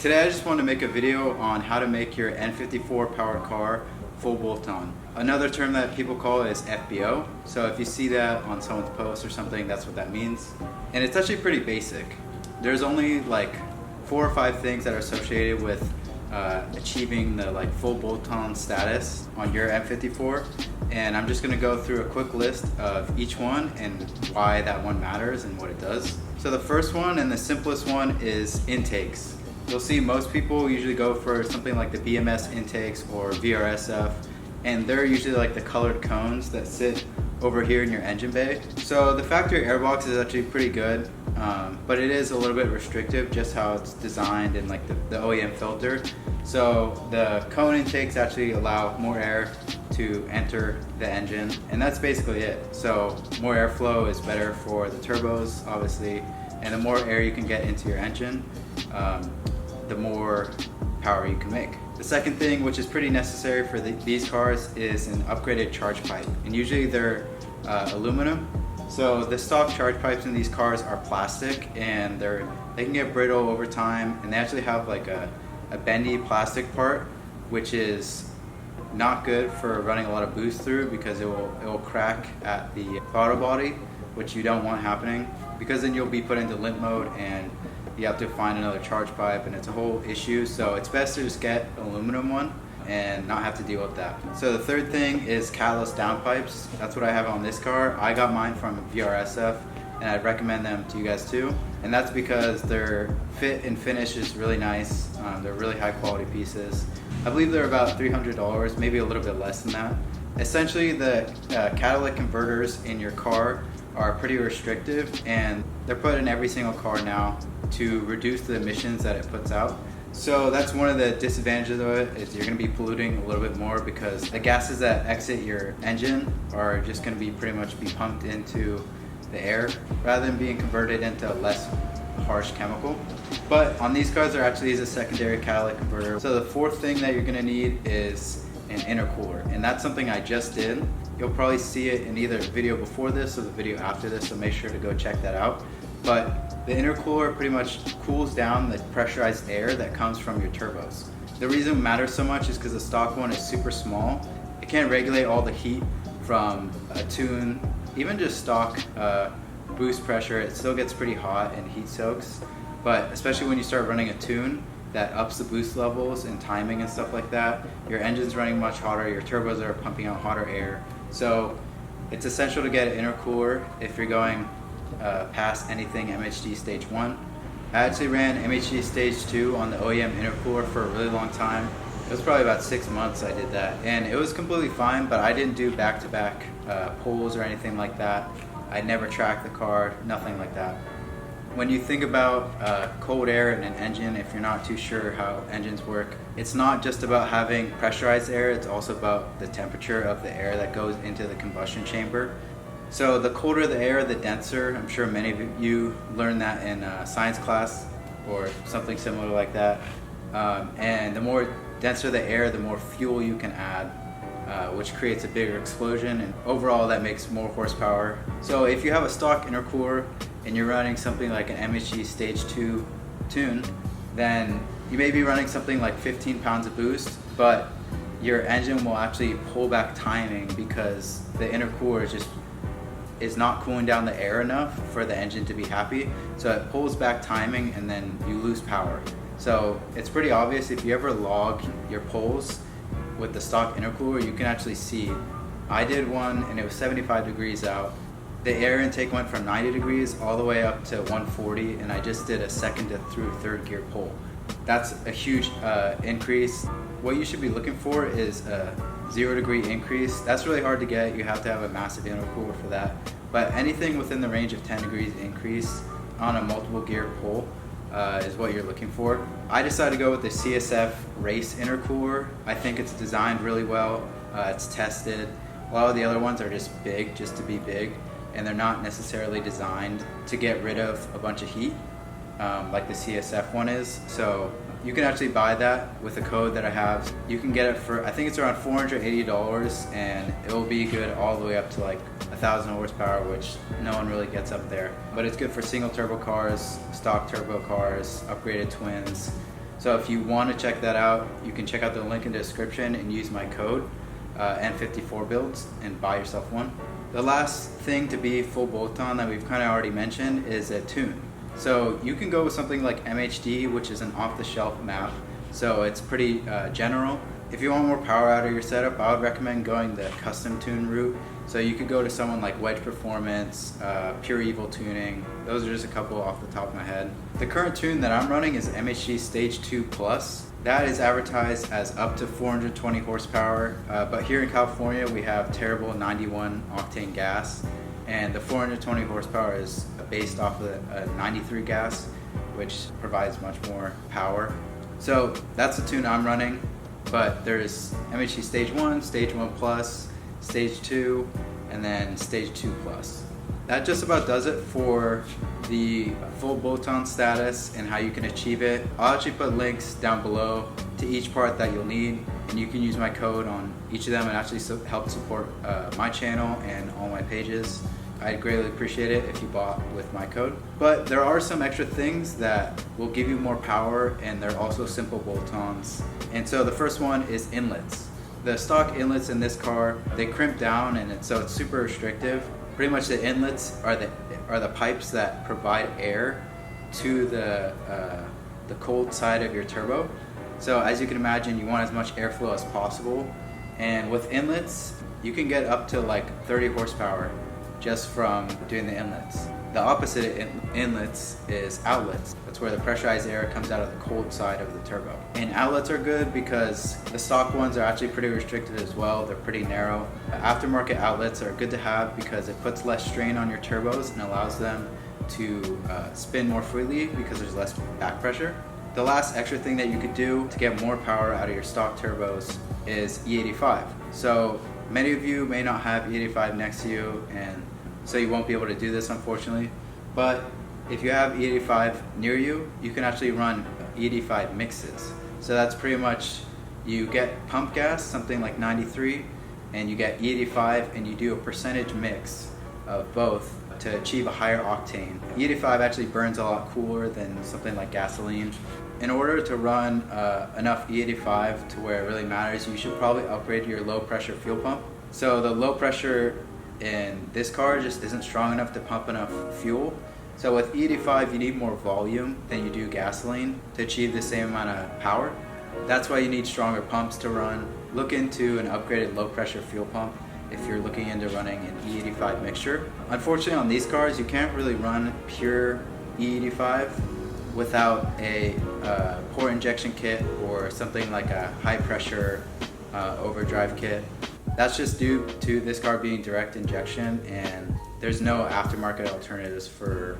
Today I just wanted to make a video on how to make your N54 powered car full bolt-on. Another term that people call is FBO. So if you see that on someone's post or something, that's what that means. And it's actually pretty basic. There's only like 4 or 5 things that are associated with achieving the full bolt-on status on your N54. And I'm just gonna go through a quick list of each one and why that one matters and what it does. So the first one and the simplest one is intakes. You'll see most people usually go for something like the BMS intakes or VRSF, and they're usually like the colored cones that sit over here in your engine bay. So the factory airbox is actually pretty good, but it is a little bit restrictive just how it's designed in like the OEM filter. So the cone intakes actually allow more air to enter the engine, and that's basically it. So more airflow is better for the turbos, obviously, and the more air you can get into your engine, the more power you can make. The second thing, which is pretty necessary for these cars, is an upgraded charge pipe, and usually they're aluminum. So the stock charge pipes in these cars are plastic, and they can get brittle over time, and they actually have like a bendy plastic part, which is not good for running a lot of boost through because it will crack at the throttle body, which you don't want happening, because then you'll be put into limp mode and you have to find another charge pipe, and it's a whole issue. So it's best to just get an aluminum one and not have to deal with that. So the third thing is catalyst downpipes. That's what I have on this car. I got mine from VRSF, and I'd recommend them to you guys too. And that's because their fit and finish is really nice. They're really high quality pieces. I believe they're about $300, maybe a little bit less than that. Essentially, the catalytic converters in your car are pretty restrictive, and they're put in every single car now to reduce the emissions that it puts out. So that's one of the disadvantages of it, is you're going to be polluting a little bit more because the gases that exit your engine are just going to be pretty much be pumped into the air rather than being converted into a less harsh chemical. But on these cars, there actually is a secondary catalytic converter. So the fourth thing that you're going to need is an intercooler, and that's something I just did. You'll probably see it in either the video before this or the video after this, so make sure to go check that out. But the intercooler pretty much cools down the pressurized air that comes from your turbos. The reason it matters so much is because the stock one is super small. It can't regulate all the heat from a tune, even just stock boost pressure. It still gets pretty hot and heat soaks, but especially when you start running a tune that ups the boost levels and timing and stuff like that, your engine's running much hotter, your turbos are pumping out hotter air. So it's essential to get an intercooler if you're going past anything MHD stage 1. I actually ran MHD stage 2 on the OEM intercooler for a really long time. It was probably about 6 months I did that, and it was completely fine, but I didn't do back-to-back pulls or anything like that. I never tracked the car, nothing like that. When you think about cold air in an engine, if you're not too sure how engines work, it's not just about having pressurized air, it's also about the temperature of the air that goes into the combustion chamber. So the colder the air, the denser. I'm sure many of you learned that in science class or something similar like that. And the more denser the air, the more fuel you can add, which creates a bigger explosion, and overall that makes more horsepower. So if you have a stock intercooler and you're running something like an MHD stage 2 tune, then you may be running something like 15 pounds of boost, but your engine will actually pull back timing because the intercooler is not cooling down the air enough for the engine to be happy. So it pulls back timing, and then you lose power. So it's pretty obvious if you ever log your pulls with the stock intercooler, you can actually see. I did one and it was 75 degrees out. The air intake went from 90 degrees all the way up to 140, and I just did a second through third gear pull. That's a huge increase. What you should be looking for is a 0-degree increase. That's really hard to get. You have to have a massive intercooler for that. But anything within the range of 10 degrees increase on a multiple gear pull is what you're looking for. I decided to go with the CSF race intercooler. I think it's designed really well. It's tested. A lot of the other ones are just big, just to be big, and they're not necessarily designed to get rid of a bunch of heat like the CSF one is. So you can actually buy that with a code that I have. You can get it for, I think it's around $480, and it will be good all the way up to like 1,000 horsepower, which no one really gets up there. But it's good for single turbo cars, stock turbo cars, upgraded twins. So if you want to check that out, you can check out the link in the description and use my code N54 builds and buy yourself one. The last thing to be full bolt-on that we've kind of already mentioned is a tune. So you can go with something like MHD, which is an off-the-shelf map. So it's pretty general. If you want more power out of your setup, I would recommend going the custom tune route. So you could go to someone like Wedge Performance, Pure Evil Tuning. Those are just a couple off the top of my head. The current tune that I'm running is MHD Stage 2 Plus. That is advertised as up to 420 horsepower, but here in California we have terrible 91 octane gas, and the 420 horsepower is based off of a 93 gas, which provides much more power. So that's the tune I'm running, but there's MHD Stage 1, Stage 1 Plus, Stage 2, and then Stage 2 Plus. That just about does it for the full bolt-on status and how you can achieve it. I'll actually put links down below to each part that you'll need, and you can use my code on each of them and actually help support my channel and all my pages. I'd greatly appreciate it if you bought with my code. But there are some extra things that will give you more power, and they're also simple bolt-ons. And so the first one is inlets. The stock inlets in this car, they crimp down, and so it's super restrictive. Pretty much the inlets are the pipes that provide air to the cold side of your turbo. So as you can imagine, you want as much airflow as possible. And with inlets, you can get up to like 30 horsepower just from doing the inlets. The opposite of inlets is outlets. That's where the pressurized air comes out of the cold side of the turbo. And outlets are good because the stock ones are actually pretty restricted as well. They're pretty narrow. Aftermarket outlets are good to have because it puts less strain on your turbos and allows them to spin more freely because there's less back pressure. The last extra thing that you could do to get more power out of your stock turbos is E85. So many of you may not have E85 next to you, and so you won't be able to do this, unfortunately. But if you have E85 near you, you can actually run E85 mixes. So that's pretty much, you get pump gas, something like 93, and you get E85, and you do a percentage mix of both to achieve a higher octane. E85 actually burns a lot cooler than something like gasoline. In order to run enough E85 to where it really matters, you should probably upgrade your low pressure fuel pump. So the low pressure in this car just isn't strong enough to pump enough fuel. So with E85 you need more volume than you do gasoline to achieve the same amount of power. That's why you need stronger pumps to run. Look into an upgraded low pressure fuel pump if you're looking into running an E85 mixture. Unfortunately on these cars you can't really run pure E85 without a port injection kit or something like a high pressure overdrive kit. That's just due to this car being direct injection, and there's no aftermarket alternatives for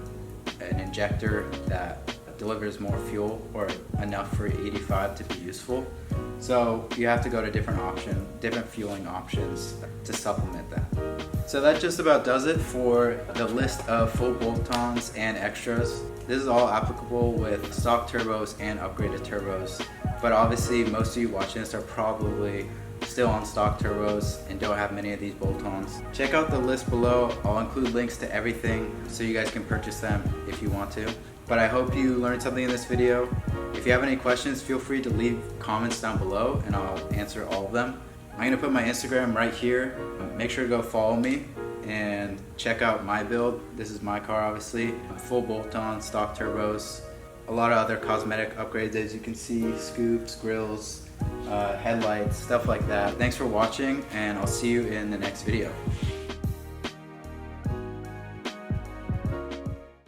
an injector that delivers more fuel or enough for 85 to be useful. So you have to go to different fueling options to supplement that. So that just about does it for the list of full bolt-ons and extras. This is all applicable with stock turbos and upgraded turbos, but obviously most of you watching this are probably still on stock turbos and don't have many of these bolt-ons. Check out the list below. I'll include links to everything so you guys can purchase them if you want to. But I hope you learned something in this video. If you have any questions, feel free to leave comments down below and I'll answer all of them. I'm gonna put my Instagram right here. Make sure to go follow me and check out my build. This is my car, obviously. Full bolt-on, stock turbos, a lot of other cosmetic upgrades as you can see, scoops, grills, headlights, stuff like that. Thanks for watching, and I'll see you in the next video.